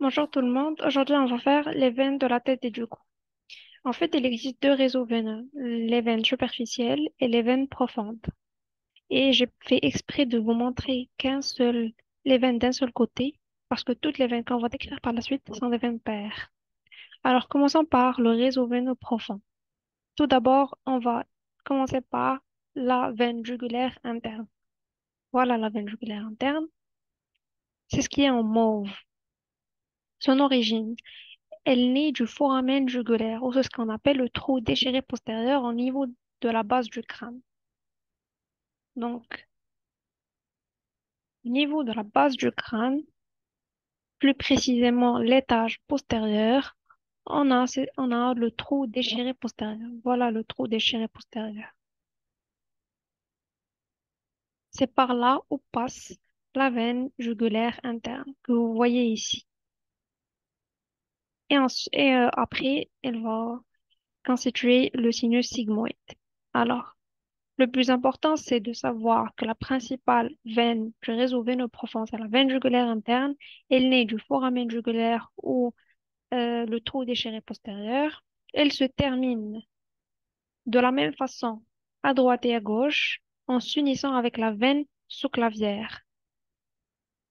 Bonjour tout le monde. Aujourd'hui, on va faire les veines de la tête et du cou. En fait, il existe deux réseaux veineux, les veines superficielles et les veines profondes. Et j'ai fait exprès de vous montrer les veines d'un seul côté, parce que toutes les veines qu'on va décrire par la suite sont des veines paires. Alors, commençons par le réseau veineux profond. Tout d'abord, on va commencer par la veine jugulaire interne. Voilà la veine jugulaire interne. C'est ce qui est en mauve. Son origine. Elle naît du foramen jugulaire, ou c'est ce qu'on appelle le trou déchiré postérieur au niveau de la base du crâne. Donc, au niveau de la base du crâne, plus précisément l'étage postérieur, on a le trou déchiré postérieur. Voilà le trou déchiré postérieur. C'est par là où passe la veine jugulaire interne que vous voyez ici. Après, elle va constituer le sinus sigmoïde. Alors, le plus important, c'est de savoir que la principale veine du réseau veineux profond, c'est la veine jugulaire interne. Elle naît du foramen jugulaire ou le trou déchiré postérieur. Elle se termine de la même façon à droite et à gauche en s'unissant avec la veine sous-clavière.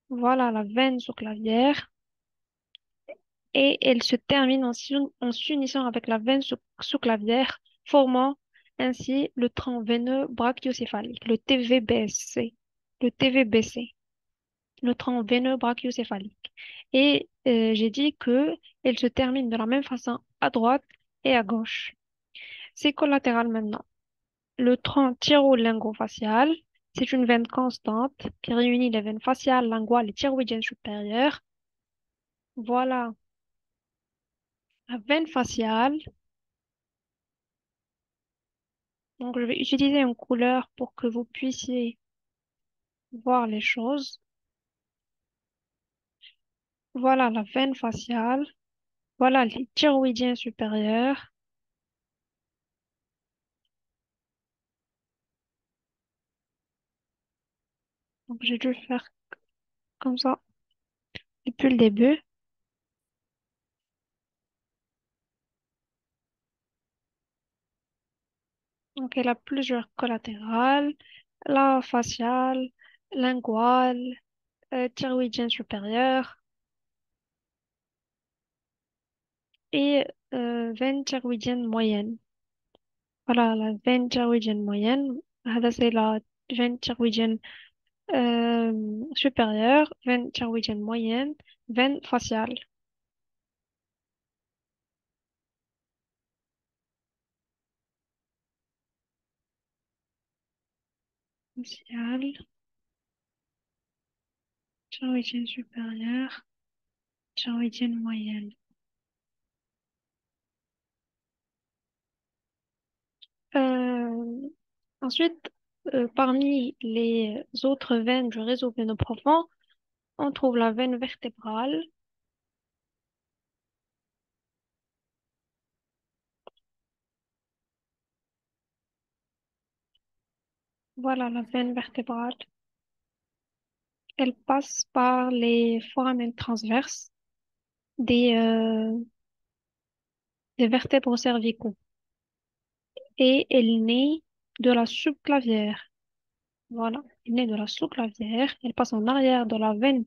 Voilà la veine sous-clavière. Et elle se termine en s'unissant avec la veine sous-clavière, formant ainsi le tronc veineux brachiocéphalique, le TVBC. Le TVBC, le tronc veineux brachiocéphalique. Et j'ai dit que elle se termine de la même façon à droite et à gauche. C'est collatéral maintenant. Le tronc thyro-lingo-facial, c'est une veine constante qui réunit les veines faciales, linguales et thyroïdiennes supérieures. Voilà la veine faciale. Donc, je vais utiliser une couleur pour que vous puissiez voir les choses. Voilà la veine faciale. Voilà les thyroïdiens supérieurs. Donc, j'ai dû faire comme ça depuis le début. Donc, elle a plusieurs collatérales. La faciale, linguale, thyroïdienne supérieure et veine thyroïdienne moyenne. Voilà la veine thyroïdienne moyenne. هذا c'est la veine thyroïdienne supérieure, veine thyroïdienne moyenne, veine faciale. Faciale, thyroïdienne supérieure, thyroïdienne moyenne. Euh, Ensuite, parmi les autres veines du réseau veineux profond, on trouve la veine vertébrale. Voilà la veine vertébrale. Elle passe par les foramen transverses des vertèbres cervicaux et elle naît de la subclavière. Voilà, elle naît de la sous-clavière. Elle passe en arrière de la veine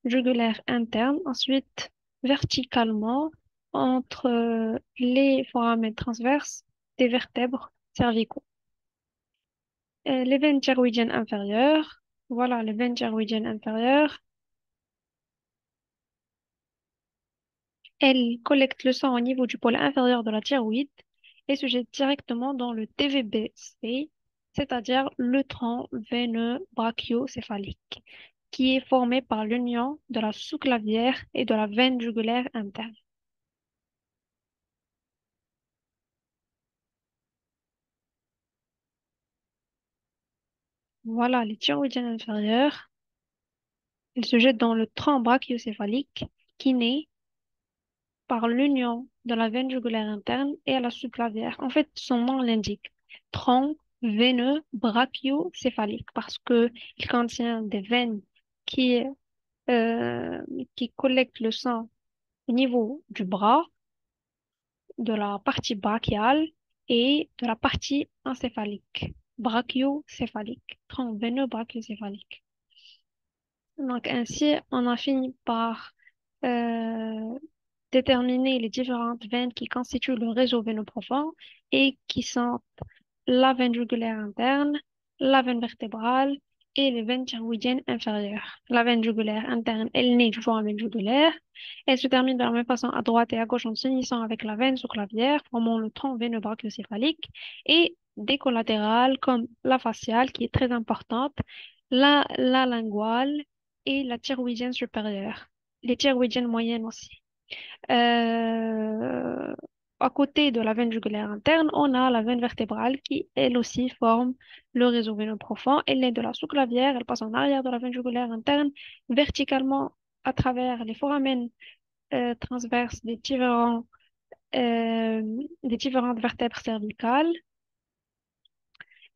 jugulaire interne, ensuite verticalement entre les foramen transverses des vertèbres cervicaux. Les veines thyroïdiennes inférieures, voilà les veines thyroïdiennes inférieures, elles collectent le sang au niveau du pôle inférieur de la thyroïde et se jettent directement dans le TVBC, c'est-à-dire le tronc veineux brachiocéphalique, qui est formé par l'union de la sous-clavière et de la veine jugulaire interne. Voilà les thyroïdiennes inférieures. Elles se jettent dans le tronc brachiocéphalique qui naît par l'union de la veine jugulaire interne et à la subclavière. En fait, son nom l'indique. Tronc veineux brachiocéphalique parce que il contient des veines qui, euh, qui collectent le sang au niveau du bras, de la partie brachiale et de la partie encéphalique, brachiocéphalique, tronc veineux brachiocéphalique. Donc ainsi, on a fini par euh, déterminer les différentes veines qui constituent le réseau veineux profond et qui sont la veine jugulaire interne, la veine vertébrale et les veines thyroïdiennes inférieures. La veine jugulaire interne, elle naît du foramen jugulaire. Elle se termine de la même façon à droite et à gauche en s'unissant avec la veine sous-clavière, formant le tronc veineux brachiocéphalique et des collatérales comme la faciale, qui est très importante, la linguale et la thyroïdienne supérieure. Les thyroïdiennes moyennes aussi. Euh, à côté de la veine jugulaire interne, on a la veine vertébrale qui, elle aussi, forme le réseau veineux profond. Elle naît de la sous-clavière, elle passe en arrière de la veine jugulaire interne, verticalement à travers les foramen transverses euh, des différentes vertèbres cervicales.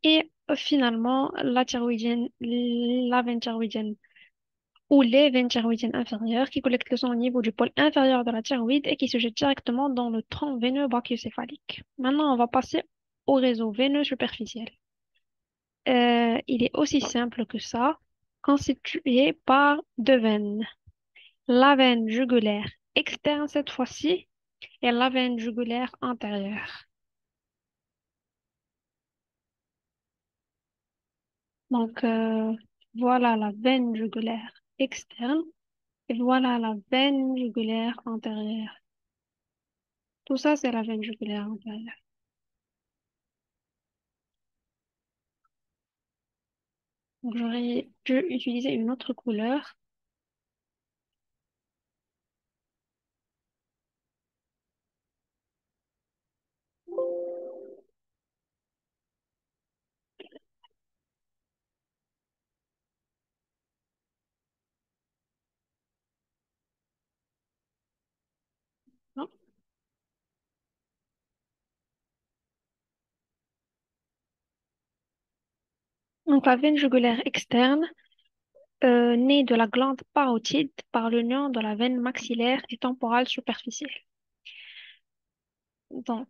Et finalement, la veine thyroïdienne ou les veines thyroïdiennes inférieures qui collectent le sang au niveau du pôle inférieur de la thyroïde et qui se jettent directement dans le tronc veineux brachiocéphalique. Maintenant, on va passer au réseau veineux superficiel. Il est aussi simple que ça, constitué par deux veines. La veine jugulaire externe cette fois-ci et la veine jugulaire antérieure. Donc, voilà la veine jugulaire externe et voilà la veine jugulaire antérieure. Tout ça, c'est la veine jugulaire antérieure. Donc, j'aurais dû utiliser une autre couleur. Non. Donc, la veine jugulaire externe naît de la glande parotide par l'union de la veine maxillaire et temporale superficielle. Donc,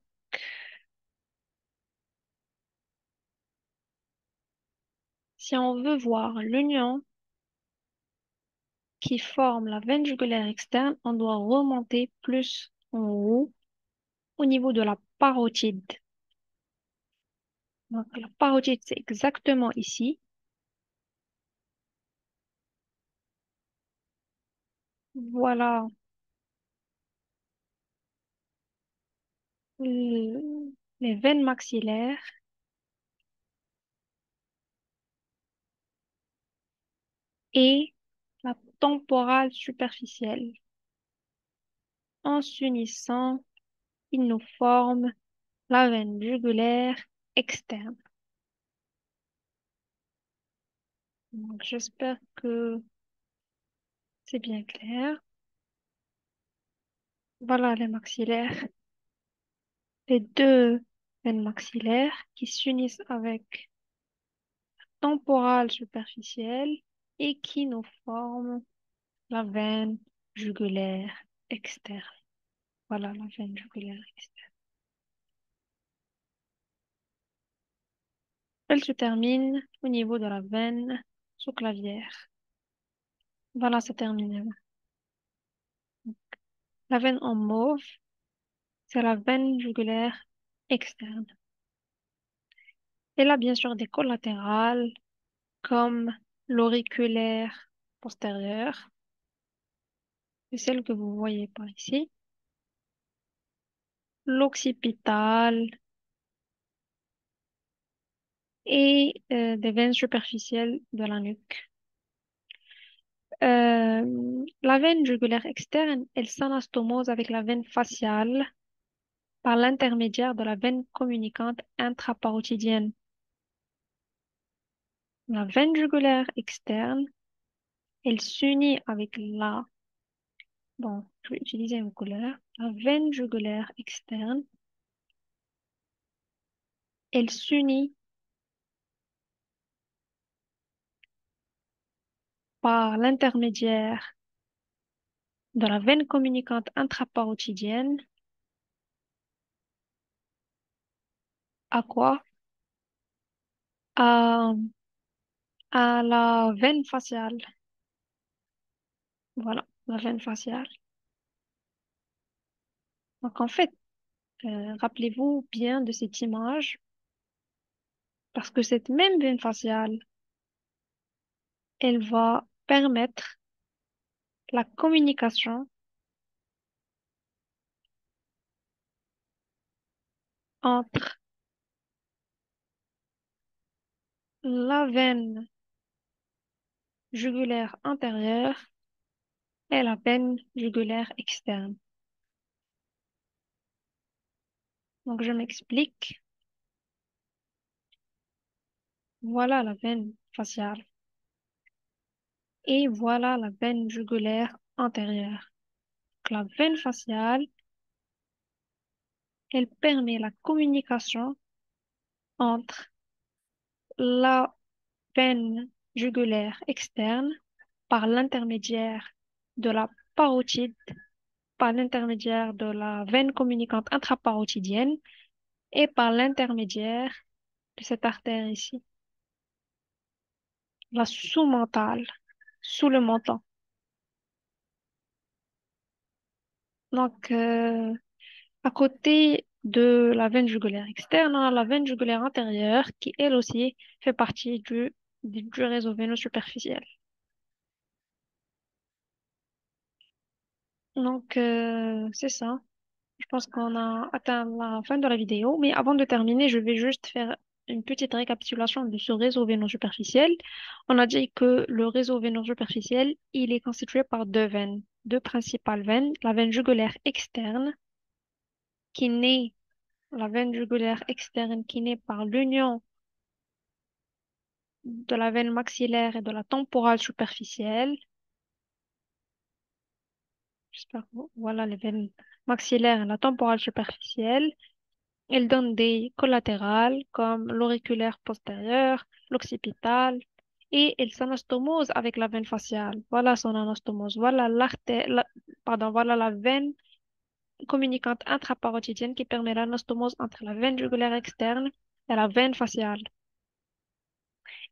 si on veut voir l'union qui forme la veine jugulaire externe, on doit remonter plus en haut au niveau de la parotide. Donc, la parotide, c'est exactement ici. Voilà les veines maxillaires et la temporale superficielle. En s'unissant, ils nous forment la veine jugulaire externe. Donc, j'espère que c'est bien clair. Voilà les maxillaires, les deux veines maxillaires qui s'unissent avec temporale superficielle et qui nous forment la veine jugulaire externe. Voilà la veine jugulaire externe. Elle se termine au niveau de la veine sous-clavière. Voilà, c'est terminé. La veine en mauve, c'est la veine jugulaire externe. Elle a bien sûr des collatérales comme l'auriculaire postérieure, c'est celle que vous voyez par ici, l'occipitale et des veines superficielles de la nuque. La veine jugulaire externe, elle s'anastomose avec la veine faciale par l'intermédiaire de la veine communicante intraparotidienne. La veine jugulaire externe, elle s'unit avec bon, je vais utiliser une couleur, la veine jugulaire externe, elle s'unit par l'intermédiaire de la veine communicante intraparotidienne à quoi? À, à la veine faciale. Voilà, la veine faciale. Donc en fait, rappelez-vous bien de cette image parce que cette même veine faciale, elle va permettre la communication entre la veine jugulaire antérieure et la veine jugulaire externe. Donc je m'explique. Voilà la veine faciale et voilà la veine jugulaire antérieure. Donc, la veine faciale, elle permet la communication entre la veine jugulaire externe par l'intermédiaire de la parotide, par l'intermédiaire de la veine communicante intraparotidienne et par l'intermédiaire de cette artère ici, la sous-mentale, sous le menton. Donc, à côté de la veine jugulaire externe, on a la veine jugulaire intérieure qui, elle aussi, fait partie du réseau veineux superficiel. Donc, c'est ça. Je pense qu'on a atteint la fin de la vidéo, mais avant de terminer, je vais juste faire une petite récapitulation de ce réseau veineux superficiel. On a dit que le réseau veineux superficiel, il est constitué par deux veines, deux principales veines, la veine jugulaire externe, qui naît, la veine jugulaire externe qui naît par l'union de la veine maxillaire et de la temporale superficielle. J'espère que voilà les veines maxillaires et la temporale superficielle. Elle donne des collatérales comme l'auriculaire postérieur, l'occipital et elle s'anastomose avec la veine faciale. Voilà son anastomose. Voilà pardon, voilà la veine communicante intraparotidienne qui permet l'anastomose entre la veine jugulaire externe et la veine faciale.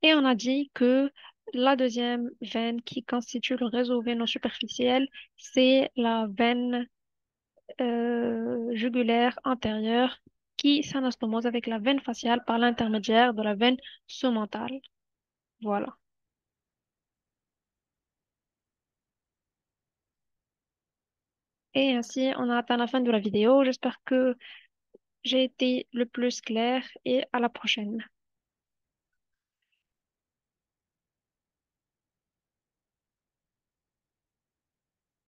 Et on a dit que la deuxième veine qui constitue le réseau veineux superficiel, c'est la veine jugulaire antérieure qui s'anastomose avec la veine faciale par l'intermédiaire de la veine segmentale. Voilà. Et ainsi, on a atteint la fin de la vidéo. J'espère que j'ai été le plus clair et à la prochaine.